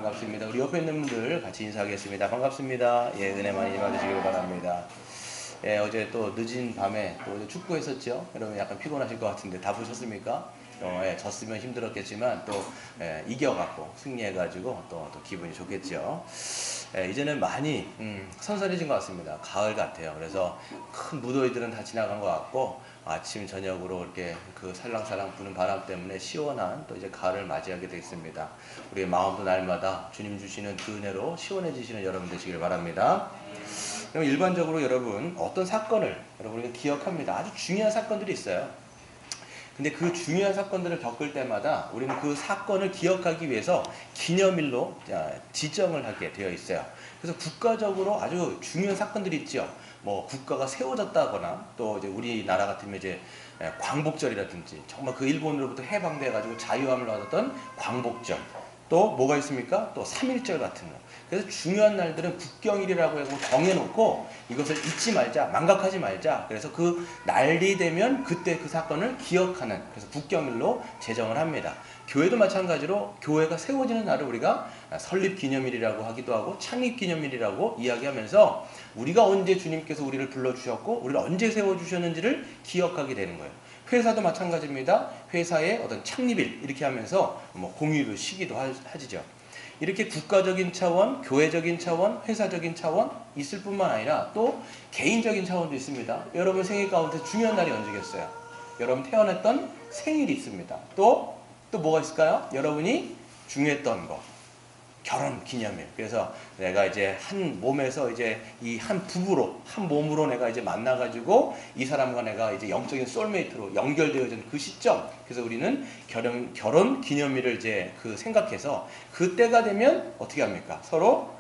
반갑습니다. 우리 옆에 있는 분들 같이 인사하겠습니다. 반갑습니다. 예, 은혜 많이 받으시길 바랍니다. 예, 어제 또 늦은 밤에 또 어제 축구했었죠. 여러분 약간 피곤하실 것 같은데 다 보셨습니까? 예, 졌으면 힘들었겠지만 또 이겨갖고 승리해가지고 또 기분이 좋겠죠. 예, 이제는 많이 선선해진 것 같습니다. 가을 같아요. 그래서 큰 무더위들은 다 지나간 것 같고 아침 저녁으로 이렇게 그 살랑살랑 부는 바람 때문에 시원한 또 이제 가을을 맞이하게 되겠습니다. 우리의 마음도 날마다 주님 주시는 그 은혜로 시원해지시는 여러분 되시길 바랍니다. 그럼 일반적으로 여러분 어떤 사건을 여러분이 기억합니다. 아주 중요한 사건들이 있어요. 근데 그 중요한 사건들을 겪을 때마다 우리는 그 사건을 기억하기 위해서 기념일로 지정을 하게 되어 있어요. 그래서 국가적으로 아주 중요한 사건들이 있죠. 뭐 국가가 세워졌다거나 또 이제 우리나라 같으면 이제 광복절이라든지 정말 그 일본으로부터 해방돼가지고 자유함을 얻었던 광복절. 또 뭐가 있습니까? 또 3.1절 같은 거. 그래서 중요한 날들은 국경일이라고 하고 정해놓고 이것을 잊지 말자, 망각하지 말자. 그래서 그 날이 되면 그때 그 사건을 기억하는, 그래서 국경일로 제정을 합니다. 교회도 마찬가지로 교회가 세워지는 날을 우리가 설립기념일이라고 하기도 하고 창립기념일이라고 이야기하면서 우리가 언제 주님께서 우리를 불러주셨고 우리를 언제 세워주셨는지를 기억하게 되는 거예요. 회사도 마찬가지입니다. 회사의 어떤 창립일 이렇게 하면서 뭐 공휴일 시기도 하지죠. 이렇게 국가적인 차원, 교회적인 차원, 회사적인 차원 있을 뿐만 아니라 또 개인적인 차원도 있습니다. 여러분 생일 가운데 중요한 날이 언제겠어요? 여러분 태어났던 생일이 있습니다. 또 뭐가 있을까요? 여러분이 중요했던 거. 결혼 기념일. 그래서 내가 이제 한 몸에서 이제 이 한 부부로, 한 몸으로 내가 이제 만나가지고 이 사람과 내가 이제 영적인 소울메이트로 연결되어진 그 시점. 그래서 우리는 결혼 기념일을 이제 그 생각해서 그때가 되면 어떻게 합니까? 서로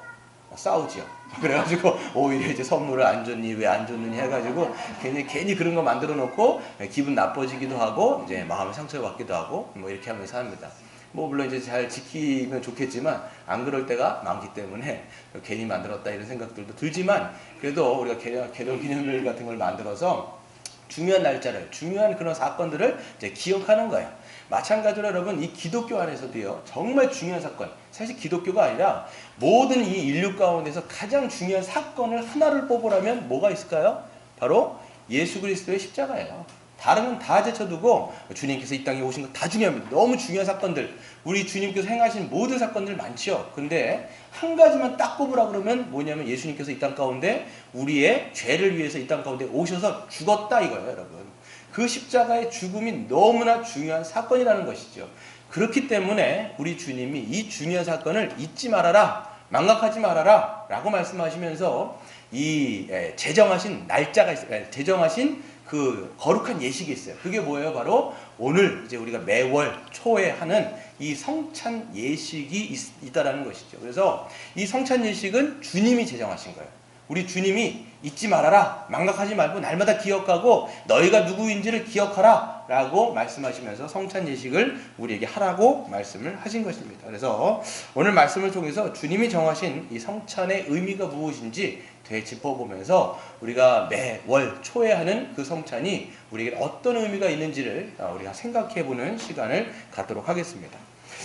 싸우지요. 그래가지고 오히려 이제 선물을 안 줬니 왜 안 줬느니 해가지고 괜히 그런 거 만들어 놓고 기분 나빠지기도 하고 이제 마음의 상처를 받기도 하고 뭐 이렇게 하면서 합니다. 뭐 물론 이제 잘 지키면 좋겠지만 안 그럴 때가 많기 때문에 괜히 만들었다 이런 생각들도 들지만 그래도 우리가 결혼 기념일 같은 걸 만들어서 중요한 날짜를, 중요한 그런 사건들을 이제 기억하는 거예요. 마찬가지로 여러분 이 기독교 안에서도요 정말 중요한 사건, 사실 기독교가 아니라 모든 이 인류 가운데서 가장 중요한 사건을 하나를 뽑으라면 뭐가 있을까요? 바로 예수 그리스도의 십자가예요. 다른 건 다 제쳐두고 주님께서 이 땅에 오신 거 다 중요합니다. 너무 중요한 사건들, 우리 주님께서 행하신 모든 사건들 많지요. 근데 한 가지만 딱 꼽으라 그러면 뭐냐면 예수님께서 이 땅 가운데 우리의 죄를 위해서 이 땅 가운데 오셔서 죽었다 이거예요, 여러분. 그 십자가의 죽음이 너무나 중요한 사건이라는 것이죠. 그렇기 때문에 우리 주님이 이 중요한 사건을 잊지 말아라, 망각하지 말아라 라고 말씀하시면서 이 제정하신 날짜가 있어요. 제정하신 그 거룩한 예식이 있어요. 그게 뭐예요? 바로 오늘 이제 우리가 매월 초에 하는 이 성찬 예식이 있다라는 것이죠. 그래서 이 성찬 예식은 주님이 제정하신 거예요. 우리 주님이 잊지 말아라, 망각하지 말고 날마다 기억하고 너희가 누구인지를 기억하라 라고 말씀하시면서 성찬 예식을 우리에게 하라고 말씀을 하신 것입니다. 그래서 오늘 말씀을 통해서 주님이 정하신 이 성찬의 의미가 무엇인지 되짚어보면서 우리가 매월 초에 하는 그 성찬이 우리에게 어떤 의미가 있는지를 우리가 생각해보는 시간을 갖도록 하겠습니다.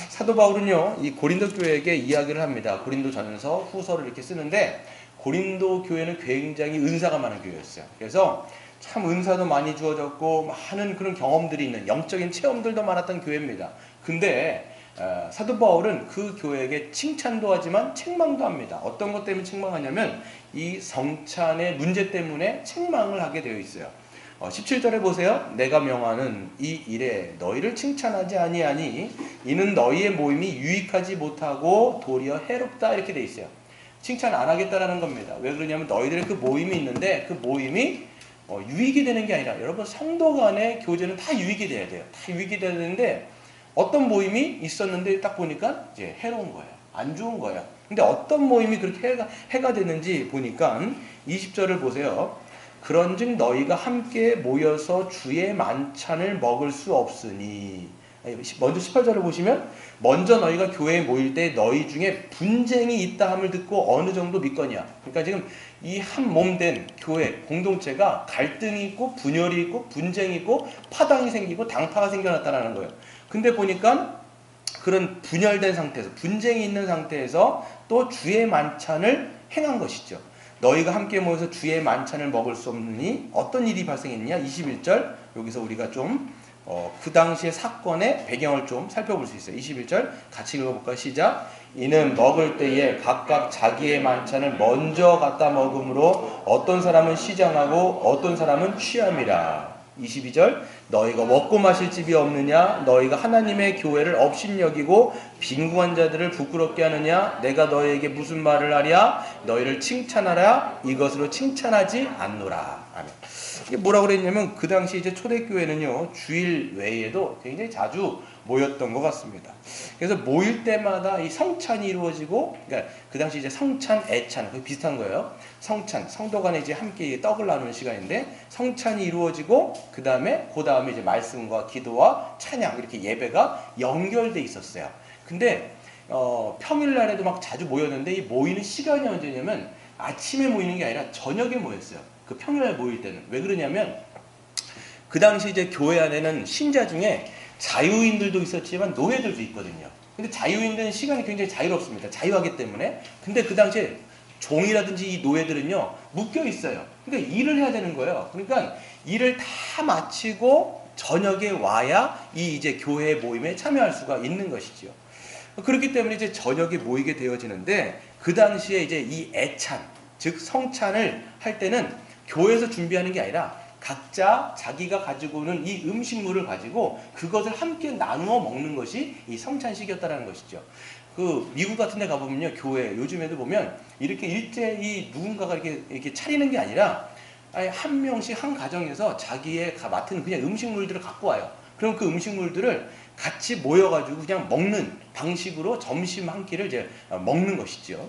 사도 바울은요 이 고린도 교회에게 이야기를 합니다. 고린도 전서 후서를 이렇게 쓰는데 고린도 교회는 굉장히 은사가 많은 교회였어요. 그래서 참 은사도 많이 주어졌고 많은 그런 경험들이 있는 영적인 체험들도 많았던 교회입니다. 근데 사도 바울은 그 교회에게 칭찬도 하지만 책망도 합니다. 어떤 것 때문에 책망하냐면 이 성찬의 문제 때문에 책망을 하게 되어 있어요. 17절에 보세요. 내가 명하는 이 일에 너희를 칭찬하지 아니하니 이는 너희의 모임이 유익하지 못하고 도리어 해롭다 이렇게 되어 있어요. 칭찬 안 하겠다라는 겁니다. 왜 그러냐면 너희들의 그 모임이 있는데 그 모임이 유익이 되는 게 아니라 여러분 성도 간의 교제는 다 유익이 돼야 돼요. 다 유익이 돼야 되는데 어떤 모임이 있었는데 딱 보니까 이제 해로운 거예요. 안 좋은 거예요. 근데 어떤 모임이 그렇게 해가 되는지 보니까 20절을 보세요. 그런즉 너희가 함께 모여서 주의 만찬을 먹을 수 없으니 먼저 18절을 보시면 먼저 너희가 교회에 모일 때 너희 중에 분쟁이 있다 함을 듣고 어느 정도 믿거냐. 그러니까 지금 이 한 몸된 교회 공동체가 갈등이 있고 분열이 있고 분쟁이 있고 파당이 생기고 당파가 생겨났다는 거예요. 근데 보니까 그런 분열된 상태에서 분쟁이 있는 상태에서 또 주의 만찬을 행한 것이죠. 너희가 함께 모여서 주의 만찬을 먹을 수 없느니 어떤 일이 발생했느냐. 21절 여기서 우리가 좀 그 당시의 사건의 배경을 좀 살펴볼 수 있어요. 21절 같이 읽어볼까요? 시작. 이는 먹을 때에 각각 자기의 만찬을 먼저 갖다 먹음으로 어떤 사람은 시장하고 어떤 사람은 취함이라. 22절 너희가 먹고 마실 집이 없느냐. 너희가 하나님의 교회를 업신여기고 빈궁한 자들을 부끄럽게 하느냐. 내가 너희에게 무슨 말을 하랴. 너희를 칭찬하라. 이것으로 칭찬하지 않노라. 아멘. 이게 뭐라고 그랬냐면 그 당시 이제 초대교회는요 주일 외에도 굉장히 자주 모였던 것 같습니다. 그래서 모일 때마다 이 성찬이 이루어지고, 그러니까 그 당시 이제 성찬, 애찬 그 비슷한 거예요. 성찬, 성도 간에 이제 함께 떡을 나누는 시간인데 성찬이 이루어지고 그 다음에 이제 말씀과 기도와 찬양 이렇게 예배가 연결돼 있었어요. 근데 평일날에도 막 자주 모였는데 이 모이는 시간이 언제냐면 아침에 모이는 게 아니라 저녁에 모였어요. 그 평일날 모일 때는. 왜 그러냐면 그 당시 이제 교회 안에는 신자 중에 자유인들도 있었지만 노예들도 있거든요. 근데 자유인들은 시간이 굉장히 자유롭습니다. 자유하기 때문에. 근데 그 당시에 종이라든지 이 노예들은요 묶여 있어요. 그러니까 일을 해야 되는 거예요. 그러니까 일을 다 마치고 저녁에 와야 이 이제 교회 모임에 참여할 수가 있는 것이죠. 그렇기 때문에 이제 저녁에 모이게 되어지는데 그 당시에 이제 이 애찬, 즉 성찬을 할 때는 교회에서 준비하는 게 아니라 각자 자기가 가지고 오는 이 음식물을 가지고 그것을 함께 나누어 먹는 것이 이 성찬식이었다는 것이죠. 그 미국 같은 데 가보면요, 교회 요즘에도 보면 이렇게 일제히 누군가가 이렇게 차리는 게 아니라 한 명씩 한 가정에서 자기의 맡은 그냥 음식물들을 갖고 와요. 그럼 그 음식물들을 같이 모여가지고 그냥 먹는 방식으로 점심 한 끼를 이제 먹는 것이죠.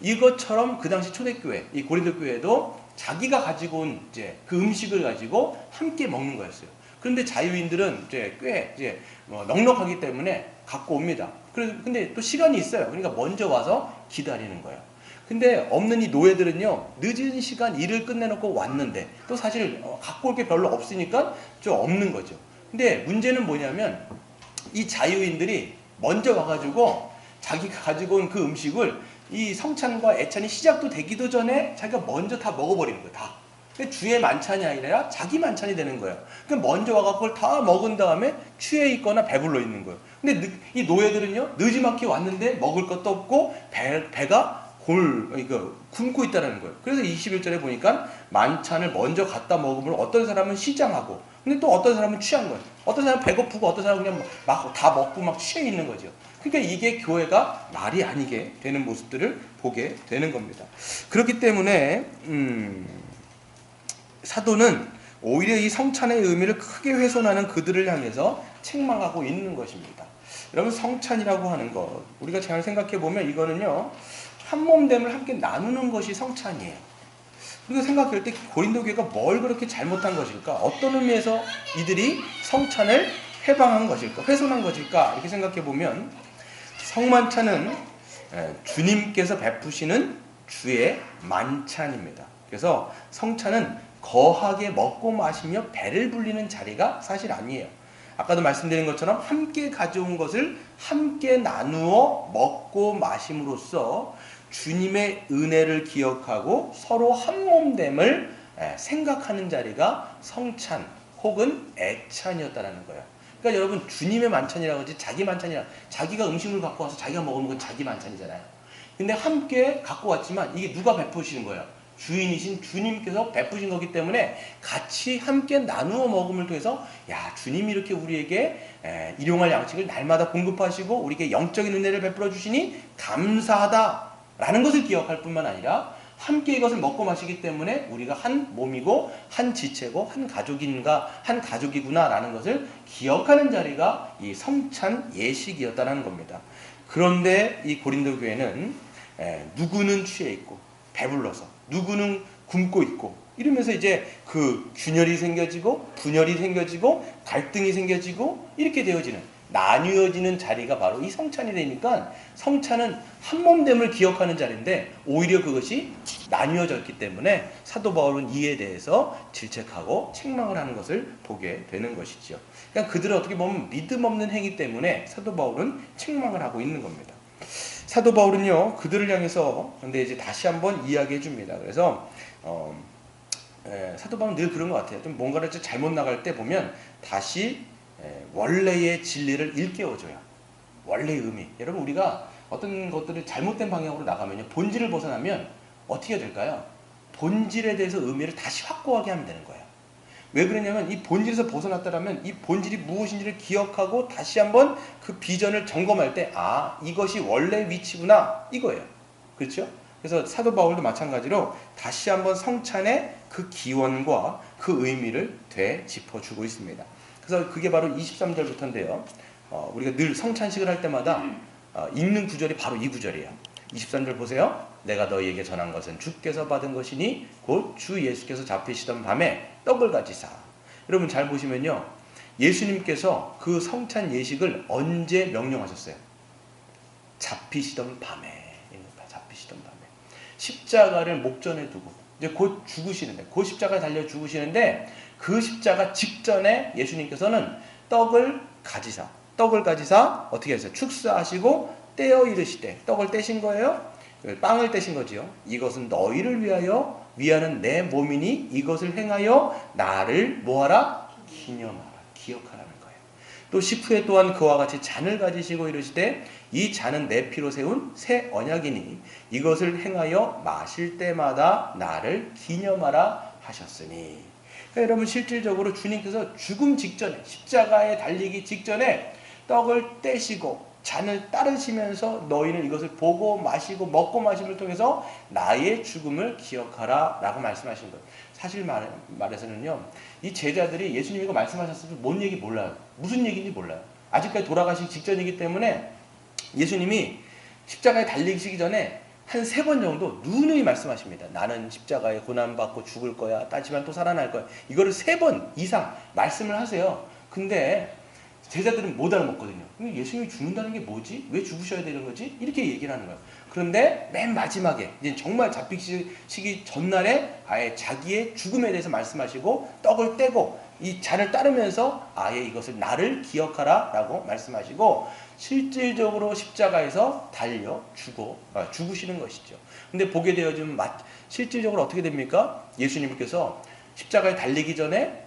이것처럼 그 당시 초대교회, 이 고린도 교회도 자기가 가지고 온 이제 그 음식을 가지고 함께 먹는 거였어요. 그런데 자유인들은 이제 꽤 이제 넉넉하기 때문에 갖고 옵니다. 근데 또 시간이 있어요. 그러니까 먼저 와서 기다리는 거예요. 근데 없는 이 노예들은요, 늦은 시간 일을 끝내놓고 왔는데 또 사실 갖고 올 게 별로 없으니까 좀 없는 거죠. 근데 문제는 뭐냐면 이 자유인들이 먼저 와가지고 자기가 가지고 온 그 음식을 이 성찬과 애찬이 시작도 되기도 전에 자기가 먼저 다 먹어버리는 거예요. 다. 주의 만찬이 아니라 자기 만찬이 되는 거예요. 그러니까 먼저 와서 그걸 다 먹은 다음에 취해 있거나 배불러 있는 거예요. 근데 이 노예들은요, 느지막이 왔는데 먹을 것도 없고 배가 굶고 있다는 거예요. 그래서 21절에 보니까 만찬을 먼저 갖다 먹으면 어떤 사람은 시장하고, 근데 또 어떤 사람은 취한 거예요. 어떤 사람은 배고프고 어떤 사람은 그냥 막 다 먹고 막 취해 있는 거죠. 그러니까 이게 교회가 말이 아니게 되는 모습들을 보게 되는 겁니다. 그렇기 때문에 사도는 오히려 이 성찬의 의미를 크게 훼손하는 그들을 향해서 책망하고 있는 것입니다. 여러분, 성찬이라고 하는 것, 우리가 잘 생각해 보면 이거는요, 한몸됨을 함께 나누는 것이 성찬이에요. 우리가 생각할 때 고린도 교회가 뭘 그렇게 잘못한 것일까? 어떤 의미에서 이들이 성찬을 해방한 것일까? 훼손한 것일까? 이렇게 생각해 보면 성만찬은 주님께서 베푸시는 주의 만찬입니다. 그래서 성찬은 거하게 먹고 마시며 배를 불리는 자리가 사실 아니에요. 아까도 말씀드린 것처럼 함께 가져온 것을 함께 나누어 먹고 마심으로써 주님의 은혜를 기억하고 서로 한몸됨을 생각하는 자리가 성찬 혹은 애찬이었다는 거예요. 그러니까 여러분, 주님의 만찬이라고 하지 자기 만찬이라, 자기가 음식물 갖고 와서 자기가 먹으면 그건 자기 만찬이잖아요. 근데 함께 갖고 왔지만 이게 누가 베푸시는 거예요? 주인이신 주님께서 베푸신 거기 때문에 같이 함께 나누어 먹음을 통해서, 야, 주님이 이렇게 우리에게 일용할 양식을 날마다 공급하시고 우리에게 영적인 은혜를 베풀어 주시니 감사하다라는 것을 기억할 뿐만 아니라 함께 이것을 먹고 마시기 때문에 우리가 한 몸이고 한 지체고 한 가족이구나 라는 것을 기억하는 자리가 이 성찬 예식이었다는 겁니다. 그런데 이 고린도 교회는 누구는 취해 있고 배불러서, 누구는 굶고 있고, 이러면서 이제 그 균열이 생겨지고 분열이 생겨지고 갈등이 생겨지고 이렇게 되어지는, 나뉘어지는 자리가 바로 이 성찬이 되니까 성찬은 한몸됨을 기억하는 자리인데 오히려 그것이 나뉘어졌기 때문에 사도 바울은 이에 대해서 질책하고 책망을 하는 것을 보게 되는 것이죠. 그러니까 그들은 어떻게 보면 믿음 없는 행위 때문에 사도 바울은 책망을 하고 있는 겁니다. 사도 바울은요, 그들을 향해서 근데 이제 다시 한번 이야기해 줍니다. 그래서 사도 바울은 늘 그런 것 같아요. 좀 뭔가를 좀 잘못 나갈 때 보면 다시 원래의 진리를 일깨워줘요. 원래의 의미. 여러분, 우리가 어떤 것들을 잘못된 방향으로 나가면요, 본질을 벗어나면 어떻게 될까요? 본질에 대해서 의미를 다시 확고하게 하면 되는 거예요. 왜 그러냐면 이 본질에서 벗어났다라면 이 본질이 무엇인지를 기억하고 다시 한번 그 비전을 점검할 때, 아, 이것이 원래 위치구나, 이거예요. 그렇죠? 그래서 사도 바울도 마찬가지로 다시 한번 성찬의 그 기원과 그 의미를 되짚어주고 있습니다. 그래서 그게 바로 23절부터인데요. 우리가 늘 성찬식을 할 때마다 읽는 구절이 바로 이 구절이에요. 23절 보세요. 내가 너희에게 전한 것은 주께서 받은 것이니 곧 주 예수께서 잡히시던 밤에 떡을 가지사. 여러분 잘 보시면요, 예수님께서 그 성찬 예식을 언제 명령하셨어요? 잡히시던 밤에. 잡히시던 밤에 십자가를 목전에 두고 이제 곧 죽으시는데, 곧 십자가에 달려 죽으시는데, 그 십자가 직전에 예수님께서는 떡을 가지사 어떻게 하세요? 축사하시고 떼어 이르시되, 떡을 떼신 거예요. 빵을 떼신 거지요. 이것은 너희를 위하여 위하는 내 몸이니 이것을 행하여 나를 뭐하라? 기념하라. 기억하라는 거예요. 또 식후에 또한 그와 같이 잔을 가지시고 이르시되, 이 잔은 내 피로 세운 새 언약이니 이것을 행하여 마실 때마다 나를 기념하라 하셨으니. 그러니까 여러분, 실질적으로 주님께서 죽음 직전에, 십자가에 달리기 직전에 떡을 떼시고 잔을 따르시면서 너희는 이것을 보고 마시고 먹고 마심을 통해서 나의 죽음을 기억하라 라고 말씀하신 거예요. 사실 말해서는요, 이 제자들이 예수님이 이거 말씀하셨을 때 뭔 얘기 몰라요. 무슨 얘기인지 몰라요. 아직까지 돌아가시기 직전이기 때문에 예수님이 십자가에 달리시기 전에 한 3번 정도 누누이 말씀하십니다. 나는 십자가에 고난받고 죽을 거야. 하지만 또 살아날 거야. 이거를 3번 이상 말씀을 하세요. 근데 제자들은 못 알아먹거든요. 예수님이 죽는다는 게 뭐지? 왜 죽으셔야 되는 거지? 이렇게 얘기를 하는 거예요. 그런데 맨 마지막에 이제 정말 잡히시기 전날에 아예 자기의 죽음에 대해서 말씀하시고 떡을 떼고 이 잔을 따르면서 아예 이것을 나를 기억하라 라고 말씀하시고 실질적으로 십자가에서 달려 죽으시는 것이죠. 근데 보게 되어지면 실질적으로 어떻게 됩니까? 예수님께서 십자가에 달리기 전에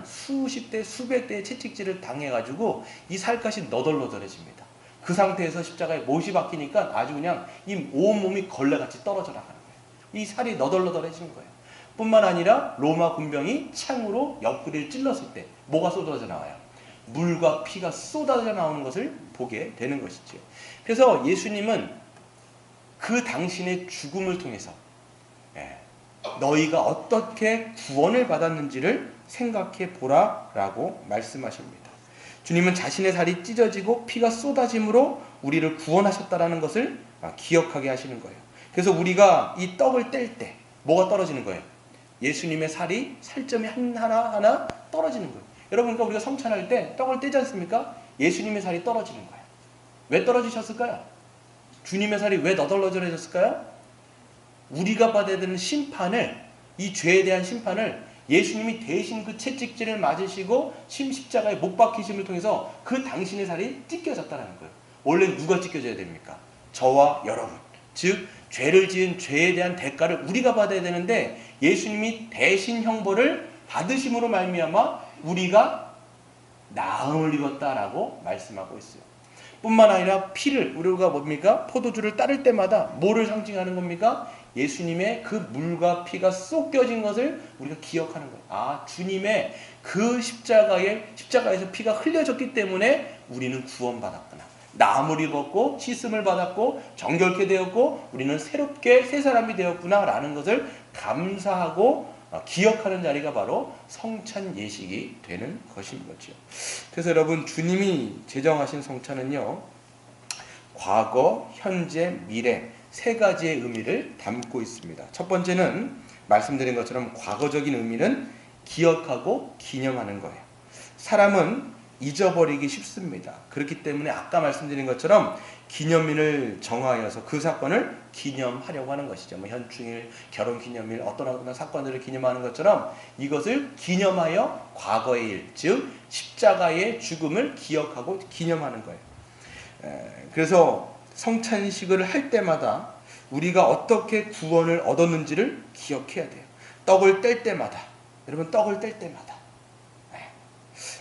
수십 대, 수백 대의 채찍질을 당해가지고 이 살갗이 너덜너덜해집니다. 그 상태에서 십자가에 못이 박히니까 아주 그냥 이 온몸이 걸레같이 떨어져 나가는 거예요. 이 살이 너덜너덜해지는 거예요. 뿐만 아니라 로마 군병이 창으로 옆구리를 찔렀을 때 뭐가 쏟아져 나와요? 물과 피가 쏟아져 나오는 것을 보게 되는 것이죠. 그래서 예수님은 그 당신의 죽음을 통해서 너희가 어떻게 구원을 받았는지를 생각해 보라라고 말씀하십니다. 주님은 자신의 살이 찢어지고 피가 쏟아짐으로 우리를 구원하셨다라는 것을 기억하게 하시는 거예요. 그래서 우리가 이 떡을 뗄 때 뭐가 떨어지는 거예요? 예수님의 살점이 하나하나 떨어지는 거예요. 여러분, 그러니까 우리가 성찬할 때 떡을 떼지 않습니까? 예수님의 살이 떨어지는 거예요. 왜 떨어지셨을까요? 주님의 살이 왜 너덜너덜해졌을까요? 우리가 받아야 되는 심판을, 이 죄에 대한 심판을 예수님이 대신 그 채찍질을 맞으시고 십자가에 못 박히심을 통해서 그 당신의 살이 찢겨졌다는 거예요. 원래 누가 찢겨져야 됩니까? 저와 여러분. 즉 죄를 지은 죄에 대한 대가를 우리가 받아야 되는데 예수님이 대신 형벌을 받으심으로 말미암아 우리가 나음을 입었다라고 말씀하고 있어요. 뿐만 아니라 피를, 우리가 뭡니까? 포도주를 따를 때마다 뭐를 상징하는 겁니까? 예수님의 그 물과 피가 쏟겨진 것을 우리가 기억하는 거예요. 아, 주님의 그 십자가에서 피가 흘려졌기 때문에 우리는 구원받았구나. 나음을 입었고 씻음을 받았고 정결케 되었고 우리는 새롭게 새 사람이 되었구나 라는 것을 감사하고 기억하는 자리가 바로 성찬 예식이 되는 것인 거죠. 그래서 여러분, 주님이 제정하신 성찬은요, 과거, 현재, 미래 3가지의 의미를 담고 있습니다. 첫 번째는 말씀드린 것처럼 과거적인 의미는 기억하고 기념하는 거예요. 사람은 잊어버리기 쉽습니다. 그렇기 때문에 아까 말씀드린 것처럼 기념일을 정하여서 그 사건을 기념하려고 하는 것이죠. 뭐 현충일, 결혼기념일, 어떤 사건들을 기념하는 것처럼 이것을 기념하여 과거의 일, 즉 십자가의 죽음을 기억하고 기념하는 거예요. 그래서 성찬식을 할 때마다 우리가 어떻게 구원을 얻었는지를 기억해야 돼요. 떡을 뗄 때마다, 여러분 떡을 뗄 때마다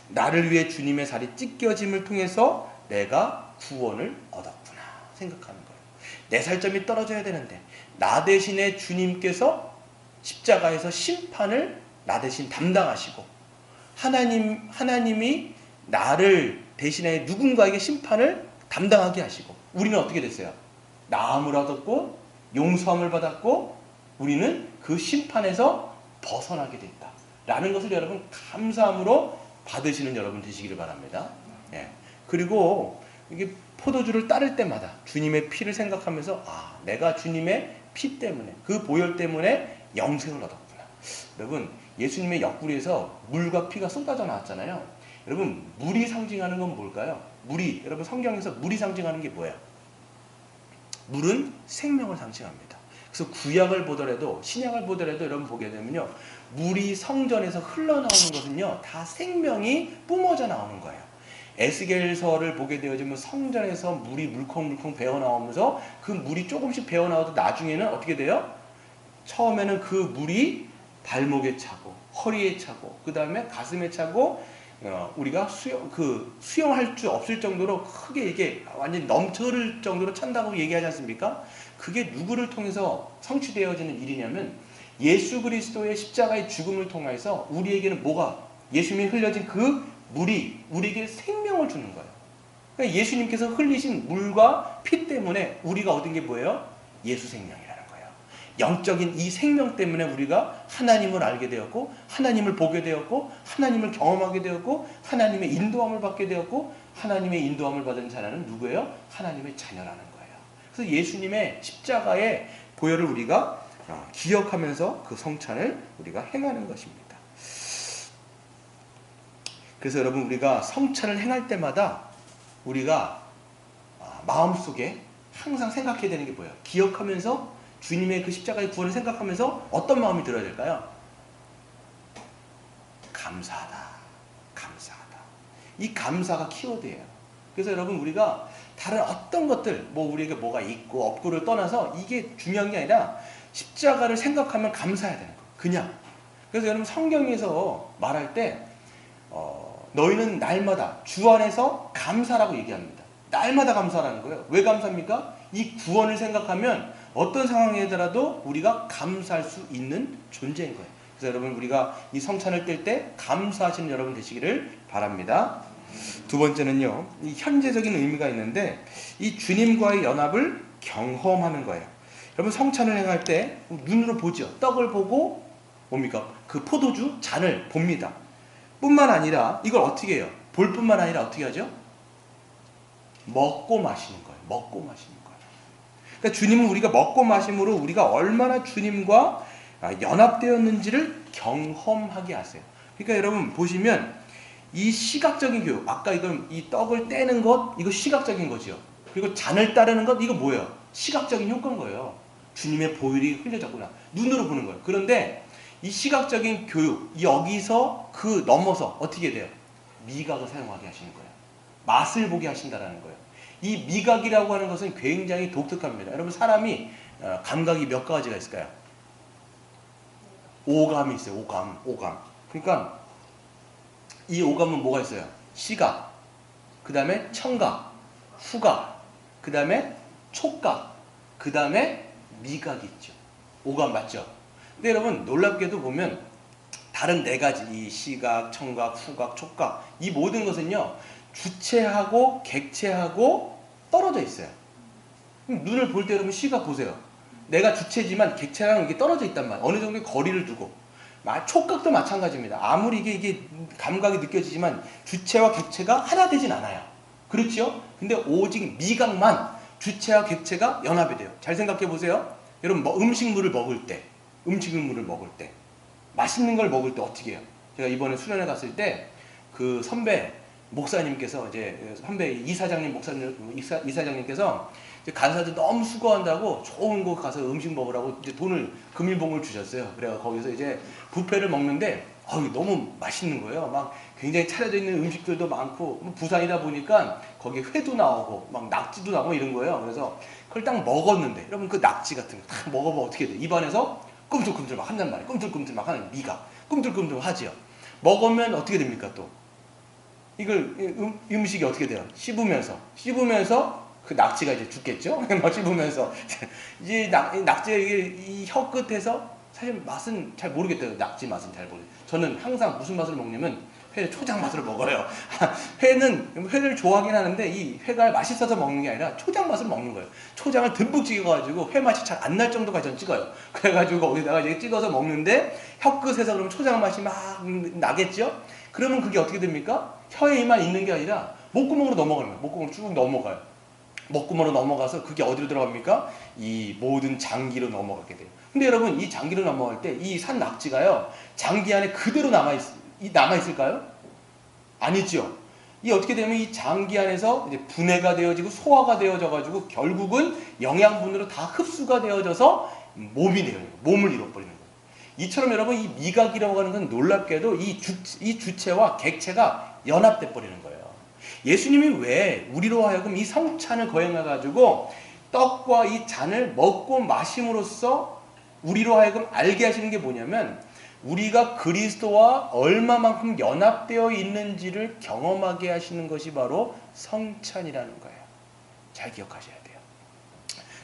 나를 위해 주님의 살이 찢겨짐을 통해서 내가 구원을 얻었구나 생각하는 거예요. 내 살점이 떨어져야 되는데 나 대신에 주님께서 십자가에서 심판을 나 대신 담당하시고 하나님이 나를 대신해 누군가에게 심판을 담당하게 하시고 우리는 어떻게 됐어요? 나음을 얻었고 용서함을 받았고 우리는 그 심판에서 벗어나게 됐다 라는 것을 여러분 감사함으로 받으시는 여러분 되시기를 바랍니다. 예. 그리고 이게 포도주를 따를 때마다 주님의 피를 생각하면서 내가 주님의 피 때문에 그 보혈 때문에 영생을 얻었구나. 여러분 예수님의 옆구리에서 물과 피가 쏟아져 나왔잖아요. 여러분 물이 상징하는 건 뭘까요? 물이 여러분 성경에서 물이 상징하는 게 뭐예요? 물은 생명을 상징합니다. 그래서 구약을 보더라도 신약을 보더라도 여러분 보게 되면요. 물이 성전에서 흘러나오는 것은요. 다 생명이 뿜어져 나오는 거예요. 에스겔서를 보게 되어지면 성전에서 물이 물컹물컹 배어나오면서 그 물이 조금씩 배어나와도 나중에는 어떻게 돼요? 처음에는 그 물이 발목에 차고 허리에 차고 그 다음에 가슴에 차고 우리가 수영할 수 없을 정도로 크게 이게 완전히 넘쳐 흐를 정도로 찬다고 얘기하지 않습니까? 그게 누구를 통해서 성취되어지는 일이냐면 예수 그리스도의 십자가의 죽음을 통해서 우리에게는 예수님이 흘려진 그 물이 우리에게 생명을 주는 거예요. 그러니까 예수님께서 흘리신 물과 피 때문에 우리가 얻은 게 뭐예요? 예수 생명이라는 거예요. 영적인 이 생명 때문에 우리가 하나님을 알게 되었고 하나님을 보게 되었고 하나님을 경험하게 되었고 하나님의 인도함을 받게 되었고 하나님의 인도함을 받은 자녀는 누구예요? 하나님의 자녀라는 거예요. 그래서 예수님의 십자가의 보혈을 우리가 기억하면서 그 성찬을 우리가 행하는 것입니다. 그래서 여러분 우리가 성찬을 행할 때마다 우리가 마음속에 항상 생각해야 되는 게 뭐예요? 기억하면서 주님의 그 십자가의 구원을 생각하면서 어떤 마음이 들어야 될까요? 감사하다. 감사하다. 이 감사가 키워드예요. 그래서 여러분 우리가 다른 어떤 것들 우리에게 뭐가 있고 없고를 떠나서 이게 중요한 게 아니라 십자가를 생각하면 감사해야 되는 거예요. 그냥. 그래서 여러분 성경에서 말할 때 너희는 날마다 주 안에서 감사라고 얘기합니다. 날마다 감사라는 거예요. 왜 감사합니까? 이 구원을 생각하면 어떤 상황이더라도 우리가 감사할 수 있는 존재인 거예요. 그래서 여러분 우리가 이 성찬을 뗄 때 감사하시는 여러분 되시기를 바랍니다. 두 번째는요. 이 현재적인 의미가 있는데 이 주님과의 연합을 경험하는 거예요. 여러분 성찬을 행할 때 눈으로 보죠. 떡을 보고 뭡니까? 그 포도주 잔을 봅니다. 뿐만 아니라 이걸 어떻게 해요? 볼 뿐만 아니라 어떻게 하죠? 먹고 마시는 거예요. 먹고 마시는 거예요. 그러니까 주님은 우리가 먹고 마심으로 우리가 얼마나 주님과 연합되었는지를 경험하게 하세요. 그러니까 여러분 보시면 이 시각적인 교육, 아까 이 떡을 떼는 것, 이거 시각적인 거죠. 그리고 잔을 따르는 것, 이거 뭐예요? 시각적인 효과인 거예요. 주님의 보혈이 흘려졌구나. 눈으로 보는 거예요. 그런데 이 시각적인 교육, 여기서 그 넘어서 어떻게 돼요? 미각을 사용하게 하시는 거예요. 맛을 보게 하신다는 거예요. 이 미각이라고 하는 것은 굉장히 독특합니다. 여러분 사람이 감각이 몇 가지가 있을까요? 오감이 있어요. 오감. 그러니까 이 오감은 뭐가 있어요? 시각, 그 다음에 청각, 후각, 그 다음에 촉각, 그 다음에 미각이 있죠. 오감 맞죠? 근데 여러분 놀랍게도 보면 다른 네 가지 이 시각, 청각, 후각, 촉각 이 모든 것은요 주체하고 객체하고 떨어져 있어요. 눈을 볼 때 여러분 시각 보세요. 내가 주체지만 객체랑 이게 떨어져 있단 말이에요. 어느 정도의 거리를 두고. 촉각도 마찬가지입니다. 아무리 이게 감각이 느껴지지만 주체와 객체가 하나 되진 않아요. 그렇죠? 근데 오직 미각만 주체와 객체가 연합이 돼요. 잘 생각해 보세요. 여러분 음식물을 먹을 때 맛있는 걸 먹을 때 어떻게 해요? 제가 이번에 수련회 갔을 때 그 선배 목사님께서 이제 선배 이사장님 목사님 이사장님께서 간사들 너무 수고한다고 좋은 곳 가서 음식 먹으라고 이제 돈을 금일봉을 주셨어요. 그래서 거기서 이제 뷔페를 먹는데 너무 맛있는 거예요. 막 굉장히 차려져 있는 음식들도 많고 부산이다 보니까 거기 회도 나오고 막 낙지도 나오고 이런 거예요. 그래서 그걸 딱 먹었는데 여러분 그 낙지 같은 거 딱 먹어보면 어떻게 돼? 입안에서 꿈틀꿈틀 막 한단 말이에요. 꿈틀꿈틀 막 하는 미가 꿈틀꿈틀 하지요. 먹으면 어떻게 됩니까 또? 이걸 음식이 어떻게 돼요? 씹으면서 그 낙지가 이제 죽겠죠? 막 씹으면서 이제 낙지가 이 혀 끝에서 사실 맛은 잘 모르겠대요. 낙지 맛은 잘 모르겠어요. 저는 항상 무슨 맛을 먹냐면 회 초장 맛으로 먹어요. 회를 좋아하긴 하는데 이 회가 맛있어서 먹는 게 아니라 초장 맛을 먹는 거예요. 초장을 듬뿍 찍어가지고 회 맛이 잘 안 날 정도까지 전 찍어요. 그래가지고 거기다가 이제 찍어서 먹는데 혀 끝에서 그럼 초장 맛이 막 나겠죠? 그러면 그게 어떻게 됩니까? 혀에만 있는 게 아니라 목구멍으로 넘어가요. 목구멍으로 쭉 넘어가요. 목구멍으로 넘어가서 그게 어디로 들어갑니까? 이 모든 장기로 넘어가게 돼요. 근데 여러분 이 장기로 넘어갈 때 이 산 낙지가요 장기 안에 그대로 남아있을까요? 아니죠. 이 어떻게 되면 이 장기 안에서 이제 분해가 되어지고 소화가 되어져가지고 결국은 영양분으로 다 흡수가 되어져서 몸이 되어요. 몸을 이뤄버리는 거예요. 이처럼 여러분 이 미각이라고 하는 건 놀랍게도 이 주체와 객체가 연합돼 버리는 거예요. 예수님이 왜 우리로 하여금 이 성찬을 거행해가지고 떡과 이 잔을 먹고 마심으로써 우리로 하여금 알게 하시는 게 뭐냐면 우리가 그리스도와 얼마만큼 연합되어 있는지를 경험하게 하시는 것이 바로 성찬이라는 거예요. 잘 기억하셔야 돼요.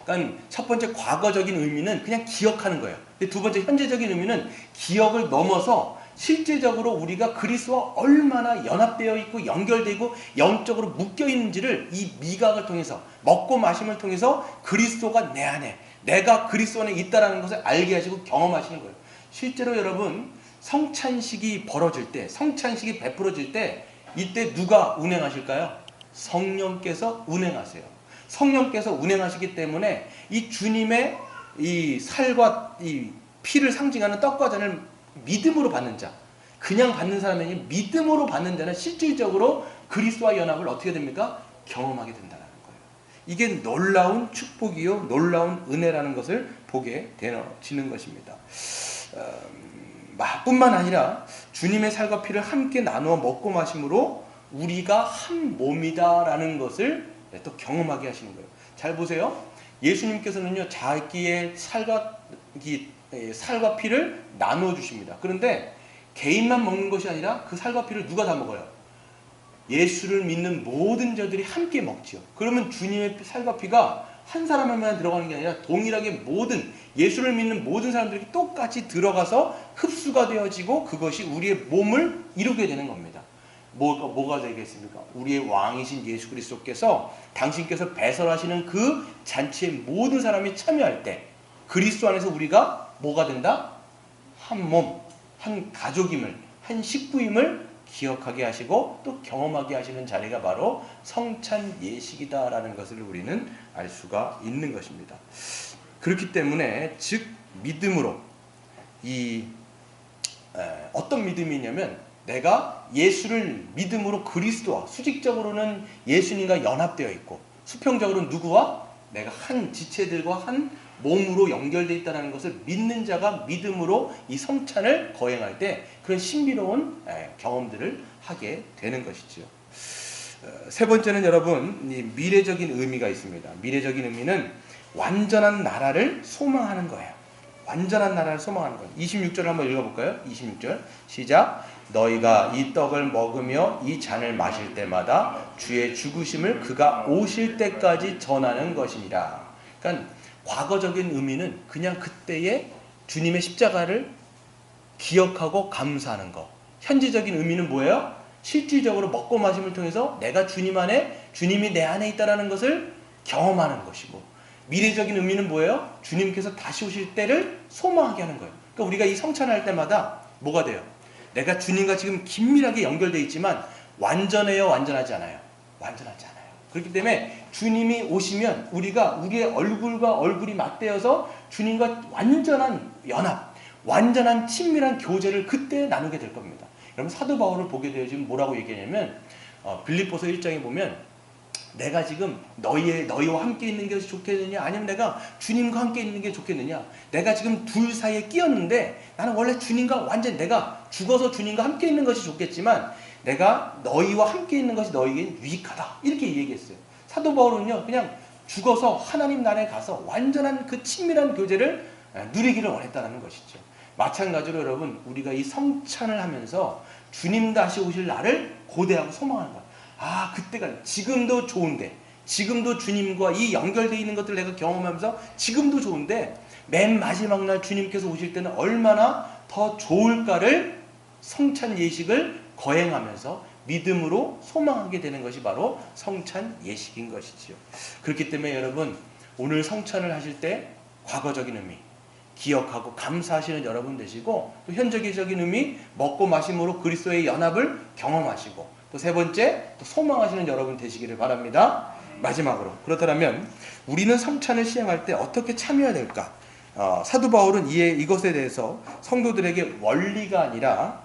그러니까 첫 번째 과거적인 의미는 그냥 기억하는 거예요. 근데 두 번째 현재적인 의미는 기억을 넘어서 실제적으로 우리가 그리스도와 얼마나 연합되어 있고 연결되고 영적으로 묶여 있는지를 이 미각을 통해서 먹고 마심을 통해서 그리스도가 내 안에 내가 그리스도 안에 있다는 것을 알게 하시고 경험하시는 거예요. 실제로 여러분 성찬식이 벌어질 때 성찬식이 베풀어질 때 이때 누가 운행하실까요? 성령께서 운행하세요. 성령께서 운행하시기 때문에 이 주님의 이 살과 이 피를 상징하는 떡과 잔을 믿음으로 받는 자, 그냥 받는 사람이 아니라 믿음으로 받는 자는 실질적으로 그리스도와 연합을 어떻게 됩니까? 경험하게 된다는 거예요. 이게 놀라운 축복이요 놀라운 은혜라는 것을 보게 되어지는 것입니다. 뿐만 아니라 주님의 살과 피를 함께 나누어 먹고 마심으로 우리가 한 몸이다라는 것을 또 경험하게 하시는 거예요. 잘 보세요. 예수님께서는요 자기의 살과 피를 나누어 주십니다. 그런데 개인만 먹는 것이 아니라 그 살과 피를 누가 다 먹어요? 예수를 믿는 모든 자들이 함께 먹지요. 그러면 주님의 살과 피가 한 사람에만 들어가는 게 아니라 동일하게 모든 예수를 믿는 모든 사람들이 똑같이 들어가서 흡수가 되어지고 그것이 우리의 몸을 이루게 되는 겁니다. 뭐가 되겠습니까? 우리의 왕이신 예수 그리스도께서 당신께서 배설하시는 그 잔치에 모든 사람이 참여할 때 그리스도 안에서 우리가 뭐가 된다? 한 몸, 한 가족임을, 한 식구임을 기억하게 하시고 또 경험하게 하시는 자리가 바로 성찬 예식이다라는 것을 우리는 알 수가 있는 것입니다. 그렇기 때문에 즉 믿음으로 어떤 믿음이냐면 내가 예수를 믿음으로 그리스도와 수직적으로는 예수님과 연합되어 있고 수평적으로는 누구와 내가 한 지체들과 한 몸으로 연결되어 있다는 것을 믿는 자가 믿음으로 이 성찬을 거행할 때 그런 신비로운 경험들을 하게 되는 것이죠. 세 번째는 여러분 이 미래적인 의미가 있습니다. 미래적인 의미는 완전한 나라를 소망하는 거예요. 완전한 나라를 소망하는 거예요. 26절을 한번 읽어볼까요? 26절 시작. 너희가 이 떡을 먹으며 이 잔을 마실 때마다 주의 죽으심을 그가 오실 때까지 전하는 것이니라. 그러니까 과거적인 의미는 그냥 그때의 주님의 십자가를 기억하고 감사하는 것. 현재적인 의미는 뭐예요? 실질적으로 먹고 마심을 통해서 내가 주님 안에 주님이 내 안에 있다는 것을 경험하는 것이고 미래적인 의미는 뭐예요? 주님께서 다시 오실 때를 소망하게 하는 거예요. 그러니까 우리가 이 성찬할 때마다 뭐가 돼요? 내가 주님과 지금 긴밀하게 연결되어 있지만 완전해요? 완전하지 않아요? 완전하지 않아요. 그렇기 때문에 주님이 오시면 우리가 우리의 얼굴과 얼굴이 맞대어서 주님과 완전한 연합, 완전한 친밀한 교제를 그때 나누게 될 겁니다. 여러분 사도 바울을 보게 되어지면 뭐라고 얘기하냐면 빌립보서 1장에 보면 내가 지금 너희와 함께 있는 게 좋겠느냐, 아니면 내가 주님과 함께 있는 게 좋겠느냐. 내가 지금 둘 사이에 끼었는데 나는 원래 주님과 완전 내가 죽어서 주님과 함께 있는 것이 좋겠지만 내가 너희와 함께 있는 것이 너희에겐 유익하다, 이렇게 얘기했어요. 사도 바울은요, 그냥 죽어서 하나님 나라에 가서 완전한 그 친밀한 교제를 누리기를 원했다는 것이죠. 마찬가지로 여러분, 우리가 이 성찬을 하면서 주님 다시 오실 날을 고대하고 소망하는 거예요. 아, 그때가 지금도 좋은데, 지금도 주님과 이 연결되어 있는 것들을 내가 경험하면서 지금도 좋은데 맨 마지막 날 주님께서 오실 때는 얼마나 더 좋을까를 성찬 예식을 거행하면서 믿음으로 소망하게 되는 것이 바로 성찬 예식인 것이지요. 그렇기 때문에 여러분, 오늘 성찬을 하실 때 과거적인 의미 기억하고 감사하시는 여러분 되시고, 또 현재적인 의미 먹고 마심으로 그리스도의 연합을 경험하시고, 또 세 번째 또 소망하시는 여러분 되시기를 바랍니다. 마지막으로, 그렇다면 우리는 성찬을 시행할 때 어떻게 참여해야 될까? 사도 바울은 이것에 대해서 성도들에게 원리가 아니라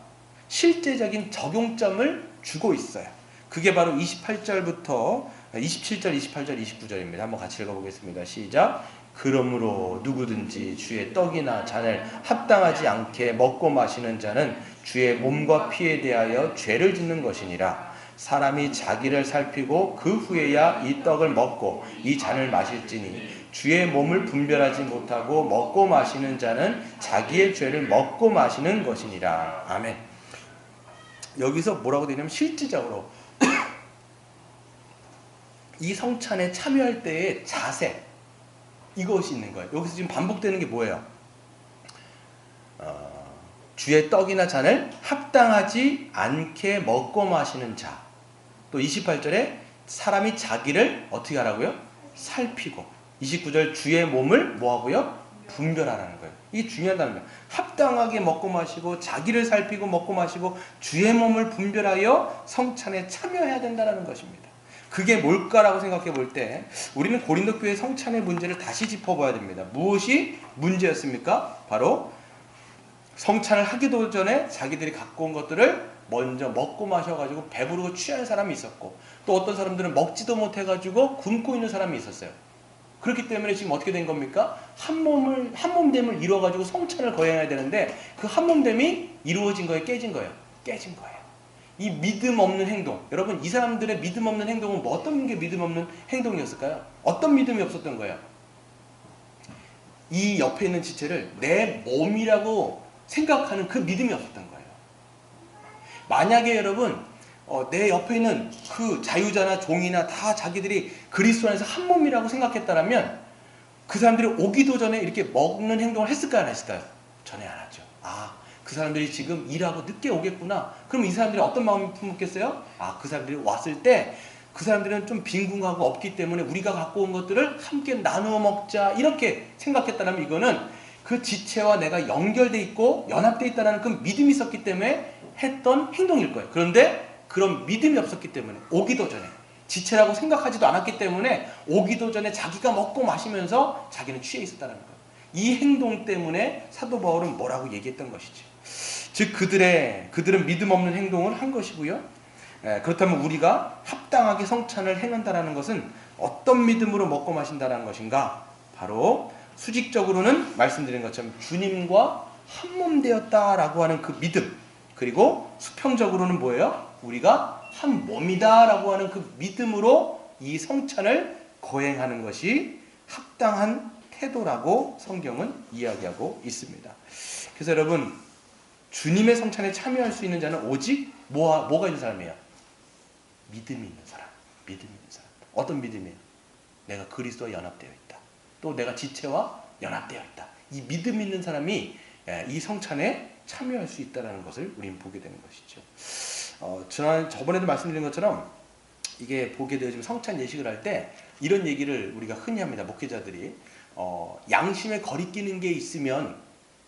실제적인 적용점을 주고 있어요. 그게 바로 28절부터 27절, 28절, 29절입니다. 한번 같이 읽어보겠습니다. 시작. 그러므로 누구든지 주의 떡이나 잔을 합당하지 않게 먹고 마시는 자는 주의 몸과 피에 대하여 죄를 짓는 것이니라. 사람이 자기를 살피고 그 후에야 이 떡을 먹고 이 잔을 마실지니 주의 몸을 분별하지 못하고 먹고 마시는 자는 자기의 죄를 먹고 마시는 것이니라. 아멘. 여기서 뭐라고 되냐면 실질적으로 이 성찬에 참여할 때의 자세, 이것이 있는 거예요. 여기서 지금 반복되는 게 뭐예요? 주의 떡이나 잔을 합당하지 않게 먹고 마시는 자. 또 28절에 사람이 자기를 어떻게 하라고요? 살피고. 29절 주의 몸을 뭐하고요? 분별하라는 거예요. 이게 중요한 단어입니다. 합당하게 먹고 마시고 자기를 살피고 먹고 마시고 주의 몸을 분별하여 성찬에 참여해야 된다는 것입니다. 그게 뭘까라고 생각해 볼 때 우리는 고린도 교회 성찬의 문제를 다시 짚어봐야 됩니다. 무엇이 문제였습니까? 바로 성찬을 하기도 전에 자기들이 갖고 온 것들을 먼저 먹고 마셔가지고 배부르고 취한 사람이 있었고, 또 어떤 사람들은 먹지도 못해가지고 굶고 있는 사람이 있었어요. 그렇기 때문에 지금 어떻게 된 겁니까? 한 몸됨을 이루어가지고 성찬을 거행해야 되는데 그 한 몸됨이 이루어진 거예요? 깨진 거예요? 깨진 거예요. 이 믿음 없는 행동, 여러분 이 사람들의 믿음 없는 행동은 뭐 어떤 게 믿음 없는 행동이었을까요? 어떤 믿음이 없었던 거예요? 이 옆에 있는 지체를 내 몸이라고 생각하는 그 믿음이 없었던 거예요. 만약에 여러분 내 옆에 있는 그 자유자나 종이나 다 자기들이 그리스도 안에서 한 몸이라고 생각했다면 그 사람들이 오기도 전에 이렇게 먹는 행동을 했을까요? 안 했을까요? 전혀 안 하죠. 그 사람들이 지금 일하고 늦게 오겠구나. 그럼 이 사람들이 어떤 마음이 품었겠어요? 그 사람들이 왔을 때 그 사람들은 좀 빈궁하고 없기 때문에 우리가 갖고 온 것들을 함께 나누어 먹자, 이렇게 생각했다면 이거는 그 지체와 내가 연결돼 있고 연합돼 있다는 그 믿음이 있었기 때문에 했던 행동일 거예요. 그런데 그런 믿음이 없었기 때문에 오기도 전에 지체라고 생각하지도 않았기 때문에 오기도 전에 자기가 먹고 마시면서 자기는 취해 있었다는 거예요. 이 행동 때문에 사도 바울은 뭐라고 얘기했던 것이지. 즉 그들은 믿음 없는 행동을 한 것이고요. 그렇다면 우리가 합당하게 성찬을 행한다는 것은 어떤 믿음으로 먹고 마신다는 것인가? 바로 수직적으로는 말씀드린 것처럼 주님과 한 몸 되었다라고 하는 그 믿음, 그리고 수평적으로는 뭐예요? 우리가 한 몸이다라고 하는 그 믿음으로 이 성찬을 거행하는 것이 합당한 태도라고 성경은 이야기하고 있습니다. 그래서 여러분, 주님의 성찬에 참여할 수 있는 자는 오직 뭐가 있는 사람이에요? 믿음이 있는 사람. 믿음이 있는 사람. 어떤 믿음이에요? 내가 그리스도와 연합되어 있다. 또 내가 지체와 연합되어 있다. 이 믿음 있는 사람이 이 성찬에 참여할 수 있다는 것을 우리는 보게 되는 것이죠. 저번에도 말씀드린 것처럼 이게 보게 되어지면 성찬 예식을 할 때 이런 얘기를 우리가 흔히 합니다. 목회자들이 양심에 거리끼는 게 있으면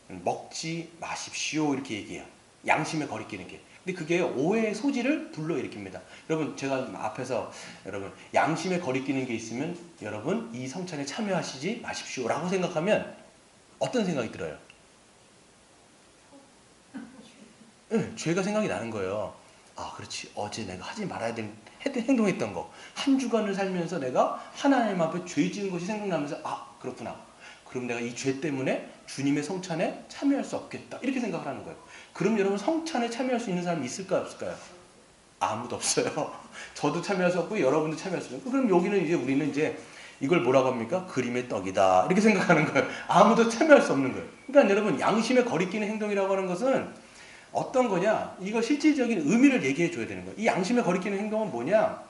먹지 마십시오, 이렇게 얘기해요. 양심에 거리끼는 게. 근데 그게 오해의 소지를 불러일으킵니다. 여러분, 제가 앞에서 여러분 양심에 거리끼는 게 있으면 여러분 이 성찬에 참여하시지 마십시오 라고 생각하면 어떤 생각이 들어요? 죄가 생각이 나는 거예요. 아, 그렇지. 어제 내가 하지 말아야 될 행동했던 거. 한 주간을 살면서 내가 하나님 앞에 죄 지은 것이 생각나면서 아, 그렇구나. 그럼 내가 이 죄 때문에 주님의 성찬에 참여할 수 없겠다. 이렇게 생각을 하는 거예요. 그럼 여러분 성찬에 참여할 수 있는 사람이 있을까요? 없을까요? 아무도 없어요. 저도 참여할 수 없고 여러분도 참여할 수 없고. 그럼 여기는 이제 우리는 이제 이걸 뭐라고 합니까? 그림의 떡이다. 이렇게 생각하는 거예요. 아무도 참여할 수 없는 거예요. 그러니까 여러분 양심에 거리끼는 행동이라고 하는 것은 어떤 거냐? 이거 실질적인 의미를 얘기해 줘야 되는 거예요. 이 양심에 거리끼는 행동은 뭐냐?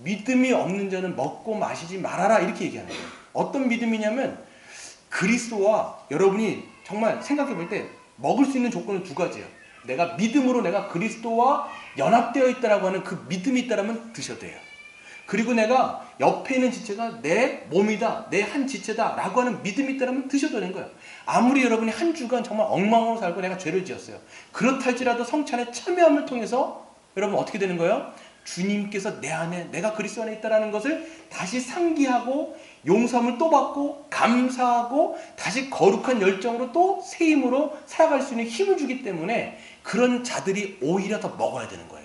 믿음이 없는 자는 먹고 마시지 말아라 이렇게 얘기하는 거예요. 어떤 믿음이냐면 그리스도와 여러분이 정말 생각해 볼 때 먹을 수 있는 조건은 두 가지예요. 내가 믿음으로 내가 그리스도와 연합되어 있다라고 하는 그 믿음이 있다라면 드셔도 돼요. 그리고 내가 옆에 있는 지체가 내 몸이다, 내 한 지체다 라고 하는 믿음이 있다면 드셔도 되는 거예요. 아무리 여러분이 한 주간 정말 엉망으로 살고 내가 죄를 지었어요. 그렇다 할지라도 성찬에 참여함을 통해서 여러분 어떻게 되는 거예요? 주님께서 내 안에, 내가 그리스도 안에 있다는 것을 다시 상기하고 용서함을 또 받고 감사하고 다시 거룩한 열정으로 또 새 힘으로 살아갈 수 있는 힘을 주기 때문에 그런 자들이 오히려 더 먹어야 되는 거예요.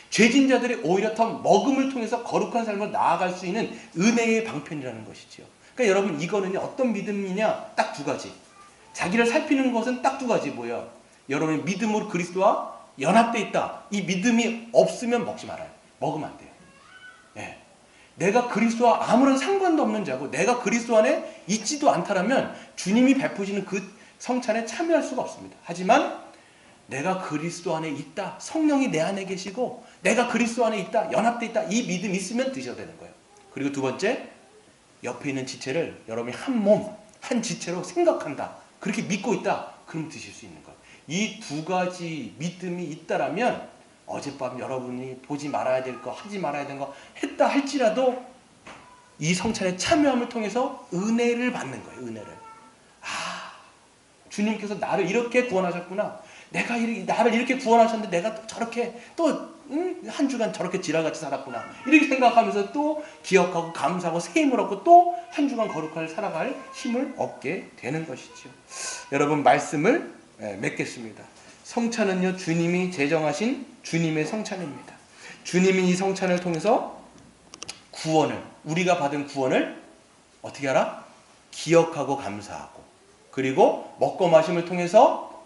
죄진 자들이 오히려 더 먹음을 통해서 거룩한 삶을 나아갈 수 있는 은혜의 방편이라는 것이지요. 그러니까 여러분 이거는 어떤 믿음이냐? 딱 두 가지. 자기를 살피는 것은 딱 두 가지 뭐예요? 여러분이 믿음으로 그리스도와 연합되어 있다. 이 믿음이 없으면 먹지 말아요. 먹으면 안 돼요. 네. 내가 그리스도와 아무런 상관도 없는 자고 내가 그리스도 안에 있지도 않다라면 주님이 베푸시는 그 성찬에 참여할 수가 없습니다. 하지만 내가 그리스도 안에 있다. 성령이 내 안에 계시고 내가 그리스도 안에 있다. 연합되어 있다. 이 믿음이 있으면 드셔야 되는 거예요. 그리고 두 번째, 옆에 있는 지체를 여러분이 한 몸, 한 지체로 생각한다. 그렇게 믿고 있다. 그럼 드실 수 있는 거예요. 이 두 가지 믿음이 있다라면 어젯밤 여러분이 보지 말아야 될 거, 하지 말아야 될 거 했다 할지라도 이 성찬에 참여함을 통해서 은혜를 받는 거예요. 은혜를. 아, 주님께서 나를 이렇게 구원하셨구나. 내가 나를 이렇게 구원하셨는데 내가 저렇게 또 한 주간 저렇게 지랄같이 살았구나. 이렇게 생각하면서 또 기억하고 감사하고 새 힘을 얻고 또 한 주간 거룩하게 살아갈 힘을 얻게 되는 것이죠. 여러분 말씀을 맺겠습니다. 성찬은요 주님이 제정하신 주님의 성찬입니다. 주님이 이 성찬을 통해서 구원을, 우리가 받은 구원을 어떻게 하라? 기억하고 감사하고 그리고 먹고 마심을 통해서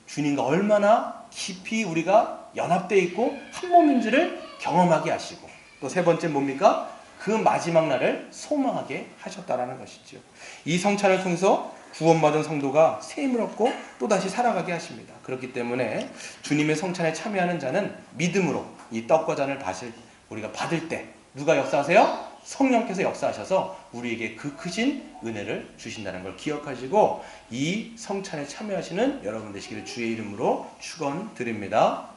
주님과 얼마나 깊이 우리가 연합되어 있고 한 몸인지를 경험하게 하시고 또 세 번째 뭡니까? 그 마지막 날을 소망하게 하셨다라는 것이죠. 이 성찬을 통해서 구원받은 성도가 새 힘을 얻고 또다시 살아가게 하십니다. 그렇기 때문에 주님의 성찬에 참여하는 자는 믿음으로 이 떡과 잔을 우리가 받을 때 누가 역사하세요? 성령께서 역사하셔서 우리에게 그 크신 은혜를 주신다는 걸 기억하시고 이 성찬에 참여하시는 여러분 되시기를 주의 이름으로 축원드립니다.